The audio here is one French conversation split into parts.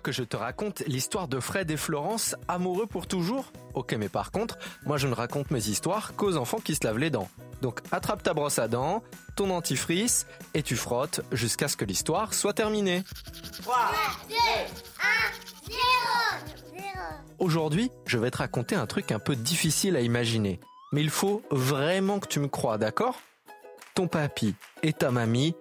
que je te raconte l'histoire de Fred et Florence, amoureux pour toujours? Ok, mais par contre, moi je ne raconte mes histoires qu'aux enfants qui se lavent les dents. Donc attrape ta brosse à dents, ton dentifrice, et tu frottes jusqu'à ce que l'histoire soit terminée. 3, 2, 1, 0. Aujourd'hui, je vais te raconter un truc un peu difficile à imaginer. Mais il faut vraiment que tu me crois, d'accord? Ton papy et ta mamie,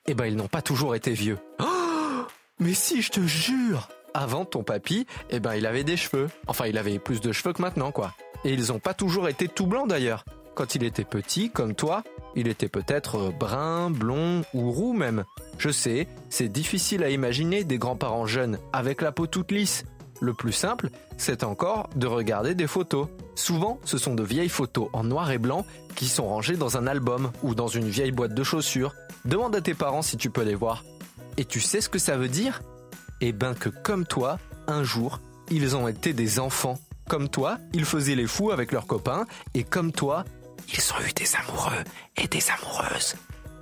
ils n'ont pas toujours été vieux. Oh, mais si, je te jure! Avant, ton papy, il avait des cheveux. Enfin, il avait plus de cheveux que maintenant, quoi. Et ils n'ont pas toujours été tout blancs, d'ailleurs. Quand il était petit, comme toi, il était peut-être brun, blond ou roux même. Je sais, c'est difficile à imaginer des grands-parents jeunes avec la peau toute lisse. Le plus simple, c'est encore de regarder des photos. Souvent, ce sont de vieilles photos en noir et blanc qui sont rangées dans un album ou dans une vieille boîte de chaussures. Demande à tes parents si tu peux les voir. Et tu sais ce que ça veut dire? Que comme toi, un jour, ils ont été des enfants. Comme toi, ils faisaient les fous avec leurs copains. Et comme toi, ils ont eu des amoureux et des amoureuses.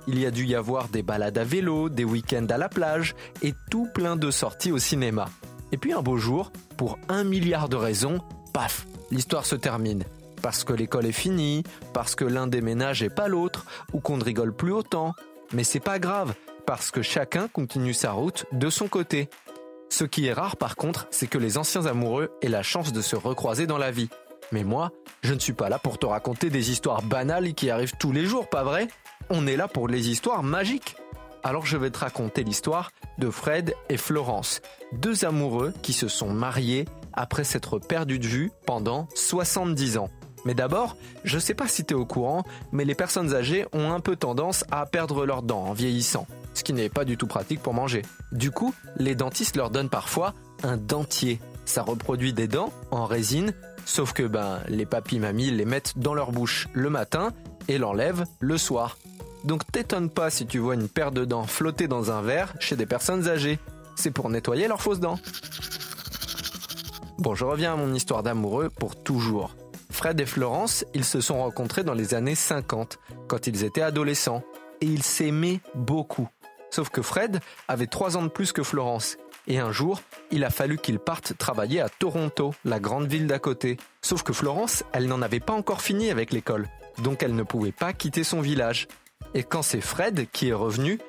Il y a dû y avoir des balades à vélo, des week-ends à la plage et tout plein de sorties au cinéma. Et puis un beau jour, pour 1 milliard de raisons, paf, l'histoire se termine. Parce que l'école est finie, parce que l'un déménage et pas l'autre, ou qu'on ne rigole plus autant. Mais c'est pas grave, parce que chacun continue sa route de son côté. Ce qui est rare par contre, c'est que les anciens amoureux aient la chance de se recroiser dans la vie. Mais moi, je ne suis pas là pour te raconter des histoires banales qui arrivent tous les jours, pas vrai? On est là pour les histoires magiques. Alors je vais te raconter l'histoire de Fred et Florence, 2 amoureux qui se sont mariés après s'être perdus de vue pendant 70 ans. Mais d'abord, je sais pas si tu es au courant, mais les personnes âgées ont un peu tendance à perdre leurs dents en vieillissant, ce qui n'est pas du tout pratique pour manger. Du coup, les dentistes leur donnent parfois un dentier. Ça reproduit des dents en résine, sauf que les papis-mamies les mettent dans leur bouche le matin et l'enlèvent le soir. Donc t'étonne pas si tu vois une paire de dents flotter dans un verre chez des personnes âgées. C'est pour nettoyer leurs fausses dents. Bon, je reviens à mon histoire d'amoureux pour toujours. Fred et Florence, ils se sont rencontrés dans les années 50, quand ils étaient adolescents. Et ils s'aimaient beaucoup. Sauf que Fred avait 3 ans de plus que Florence. Et un jour, il a fallu qu'ils partent travailler à Toronto, la grande ville d'à côté. Sauf que Florence, elle n'en avait pas encore fini avec l'école. Donc elle ne pouvait pas quitter son village. Et quand c'est Fred qui est revenu,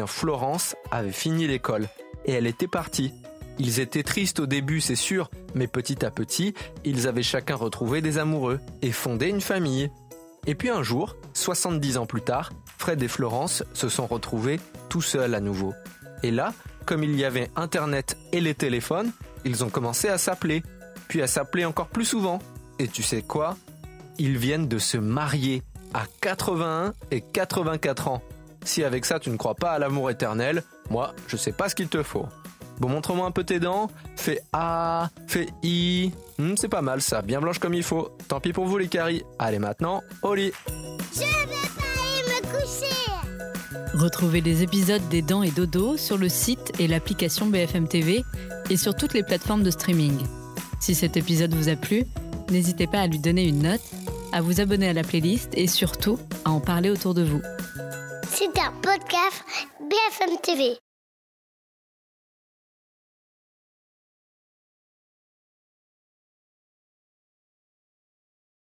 Florence avait fini l'école. Et elle était partie. Ils étaient tristes au début, c'est sûr, mais petit à petit, ils avaient chacun retrouvé des amoureux et fondé une famille. Et puis un jour, 70 ans plus tard, Fred et Florence se sont retrouvés tout seuls à nouveau. Et là, comme il y avait Internet et les téléphones, ils ont commencé à s'appeler, puis à s'appeler encore plus souvent. Et tu sais quoi? Ils viennent de se marier à 81 et 84 ans. Si avec ça tu ne crois pas à l'amour éternel, moi je sais pas ce qu'il te faut. Bon, montre-moi un peu tes dents. Fais A, fais I. C'est pas mal ça, bien blanche comme il faut. Tant pis pour vous les caries. Allez maintenant, au lit. Je vais pas aller me coucher. Retrouvez les épisodes des Dents et Dodo sur le site et l'application BFM TV et sur toutes les plateformes de streaming. Si cet épisode vous a plu, n'hésitez pas à lui donner une note, à vous abonner à la playlist et surtout à en parler autour de vous. C'est un podcast BFM TV.